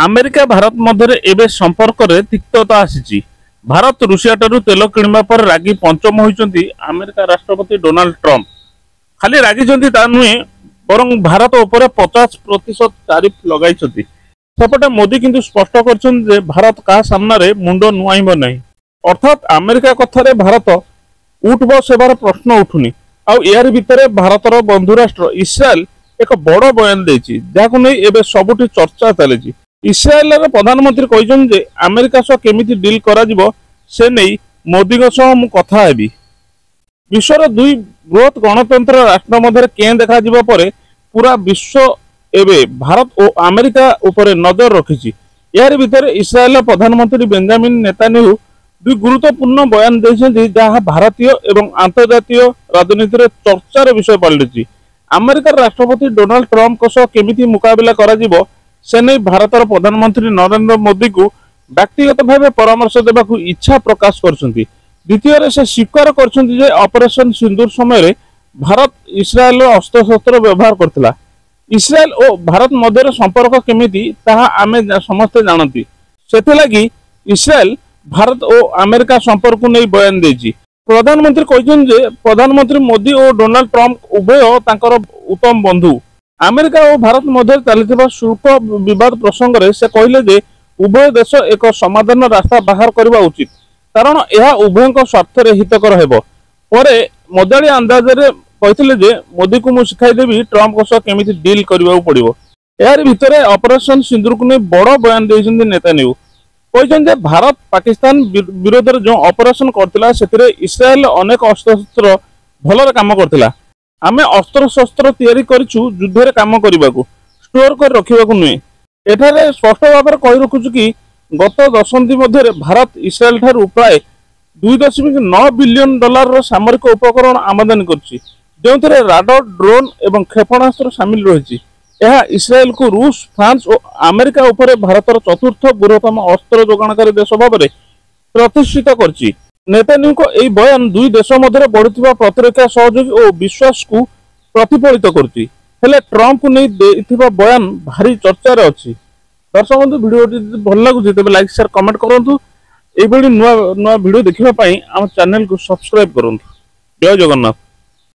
America Bharat ମଧ୍ୟରେ ଏବେ ସମ୍ପର୍କରେ ତିକ୍ତତା ଆସିଛି। ଭାରତ ରୁଷିଆଠାରୁ ତେଲ କିଣିବା ପରେ ରାଗି ପଞ୍ଚମ ହୋଇଛନ୍ତି ଆମେରିକା ରାଷ୍ଟ୍ରପତି ଡୋନାଲ୍ଡ ଟ୍ରମ୍ପ। ଖାଲି ରାଗିଛନ୍ତି ତା ନୁହେଁ, ବରଂ ଭାରତ ଉପରେ 50% ତାରିଫ ଲଗାଇଛନ୍ତି। ସେପଟେ ମୋଦି କିନ୍ତୁ ସ୍ପଷ୍ଟ କରିଛନ୍ତି ଯେ ଭାରତ କାହା ସାମ୍ନାରେ ମୁଣ୍ଡ ନୁଆଁଇବ ନାହିଁ। ଅର୍ଥାତ୍ ଆମେରିକା କଥାରେ ଭାରତ ଉଠ ବସ ହେବାର ପ୍ରଶ୍ନ ଉଠୁନି। ଆଉ ଏହାରି ଭିତରେ ଭାରତର ବନ୍ଧୁ ରାଷ୍ଟ୍ର ଇସ୍ରାଏଲ ଏକ ବଡ଼ ବୟାନ ଦେଇଛି, ଯାହାକୁ ନେଇ ଏବେ ସବୁଠି ଚର୍ଚ୍ଚା ଚାଲିଛି। ଇସ୍ରାଏଲର ପ୍ରଧାନମନ୍ତ୍ରୀ କହିଛନ୍ତି ଯେ ଆମେରିକା ସହ କେମିତି ଡିଲ୍ କରାଯିବ ସେ ନେଇ ମୋଦିଙ୍କ ସହ ମୁଁ କଥା ହେବି। ବିଶ୍ୱର ଦୁଇ ବୃହତ୍ ଗଣତନ୍ତ୍ର ରାଷ୍ଟ୍ର ମଧ୍ୟରେ କେଁ ଦେଖାଯିବା ପରେ ପୁରା ବିଶ୍ୱ ଏବେ ଭାରତ ଓ ଆମେରିକା ଉପରେ ନଜର ରଖିଛି। ଏହାରି ଭିତରେ ଇସ୍ରାଏଲର ପ୍ରଧାନମନ୍ତ୍ରୀ ବେଞ୍ଜାମିନ୍ ନେତାନ୍ୟାହୁ ଦୁଇ ଗୁରୁତ୍ୱପୂର୍ଣ୍ଣ ବୟାନ ଦେଇଛନ୍ତି, ଯାହା ଭାରତୀୟ ଏବଂ ଆନ୍ତର୍ଜାତୀୟ ରାଜନୀତିରେ ଚର୍ଚ୍ଚାର ବିଷୟ ପାଲଟିଛି। ଆମେରିକାର ରାଷ୍ଟ୍ରପତି ଡୋନାଲ୍ଡ ଟ୍ରମ୍ପଙ୍କ ସହ କେମିତି ମୁକାବିଲା କରାଯିବ ସେ ନେଇ ଭାରତର ପ୍ରଧାନମନ୍ତ୍ରୀ ନରେନ୍ଦ୍ର ମୋଦିଙ୍କୁ ବ୍ୟକ୍ତିଗତ ଭାବେ ପରାମର୍ଶ ଦେବାକୁ ଇଚ୍ଛା ପ୍ରକାଶ କରିଛନ୍ତି। ଦ୍ୱିତୀୟରେ ସେ ସ୍ୱୀକାର କରିଛନ୍ତି ଯେ ଅପରେସନ ସିନ୍ଦୁର ସମୟରେ ଭାରତ ଇସ୍ରାଏଲର ଅସ୍ତ୍ରଶସ୍ତ୍ର ବ୍ୟବହାର କରିଥିଲା। ଇସ୍ରାଏଲ ଓ ଭାରତ ମଧ୍ୟରେ ସମ୍ପର୍କ କେମିତି ତାହା ଆମେ ସମସ୍ତେ ଜାଣନ୍ତି। ସେଥିଲାଗି ଇସ୍ରାଏଲ ଭାରତ ଓ ଆମେରିକା ସମ୍ପର୍କକୁ ନେଇ ବୟାନ ଦେଇଛି। ପ୍ରଧାନମନ୍ତ୍ରୀ କହିଛନ୍ତି ଯେ ପ୍ରଧାନମନ୍ତ୍ରୀ ମୋଦି ଓ ଡୋନାଲ୍ଡ ଟ୍ରମ୍ପ ଉଭୟ ତାଙ୍କର ଉତ୍ତମ ବନ୍ଧୁ। ଆମେରିକା ଓ ଭାରତ ମଧ୍ୟରେ ଚାଲିଥିବା ଶୁଳ୍କ ବିବାଦ ପ୍ରସଙ୍ଗରେ ସେ କହିଲେ ଯେ ଉଭୟ ଦେଶ ଏକ ସମାଧାନ ରାସ୍ତା ବାହାର କରିବା ଉଚିତ, କାରଣ ଏହା ଉଭୟଙ୍କ ସ୍ୱାର୍ଥରେ ହିତକର ହେବ। ପରେ ମଜାଳିଆ ଅନ୍ଦାଜରେ କହିଥିଲେ ଯେ ମୋଦିକୁ ମୁଁ ଶିଖାଇଦେବି ଟ୍ରମ୍ପଙ୍କ ସହ କେମିତି ଡିଲ୍ କରିବାକୁ ପଡ଼ିବ। ଏହାରି ଭିତରେ ଅପରେସନ ସିନ୍ଦୁରକୁ ନେଇ ବଡ଼ ବୟାନ ଦେଇଛନ୍ତି ନେତାନ୍ୟାହୁ। କହିଛନ୍ତି ଯେ ଭାରତ ପାକିସ୍ତାନ ବିରୋଧରେ ଯେଉଁ ଅପରେସନ କରିଥିଲା ସେଥିରେ ଇସ୍ରାଏଲ ଅନେକ ଅସ୍ତ୍ରଶସ୍ତ୍ର ଭଲରେ କାମ କରିଥିଲା। ଆମେ ଅସ୍ତ୍ରଶସ୍ତ୍ର ତିଆରି କରିଛୁ ଯୁଦ୍ଧରେ କାମ କରିବାକୁ, ଷ୍ଟୋର କରି ରଖିବାକୁ ନୁହେଁ। ଏଠାରେ ସ୍ପଷ୍ଟ ଭାବରେ କହି ରଖୁଛୁ କି ଗତ ଦଶନ୍ଧି ମଧ୍ୟରେ ଭାରତ ଇସ୍ରାଏଲ ଠାରୁ ପ୍ରାୟ $2.9 ବିଲିୟନ ସାମରିକ ଉପକରଣ ଆମଦାନୀ କରିଛି, ଯେଉଁଥିରେ ରାଡାର, ଡ୍ରୋନ୍ ଏବଂ କ୍ଷେପଣାସ୍ତ୍ର ସାମିଲ ରହିଛି। ଏହା ଇସ୍ରାଏଲକୁ ରୁଷ, ଫ୍ରାନ୍ସ ଓ ଆମେରିକା ଉପରେ ଭାରତର ଚତୁର୍ଥ ବୃହତ୍ତମ ଅସ୍ତ୍ର ଯୋଗାଣକାରୀ ଦେଶ ଭାବରେ ପ୍ରତିଷ୍ଠିତ କରିଛି। ନେତାନ୍ୟାହୁଙ୍କ ଏହି ବୟାନ ଦୁଇ ଦେଶ ମଧ୍ୟରେ ବଢୁଥିବା ପ୍ରତିରକ୍ଷା ସହଯୋଗ ଓ ବିଶ୍ୱାସକୁ ପ୍ରତିଫଳିତ କରୁଛି। ହେଲେ ଟ୍ରମ୍ପକୁ ନେଇ ଦେଇଥିବା ବୟାନ ଭାରି ଚର୍ଚ୍ଚାରେ ଅଛି। ଦର୍ଶକ ବନ୍ଧୁ, ଭିଡ଼ିଓଟି ଯଦି ଭଲ ଲାଗୁଛି ତେବେ ଲାଇକ୍, ସେୟାର, କମେଣ୍ଟ କରନ୍ତୁ। ଏଇଭଳି ନୂଆ ନୂଆ ଭିଡ଼ିଓ ଦେଖିବା ପାଇଁ ଆମ ଚ୍ୟାନେଲକୁ ସବସ୍କ୍ରାଇବ କରନ୍ତୁ। ଜୟ ଜଗନ୍ନାଥ।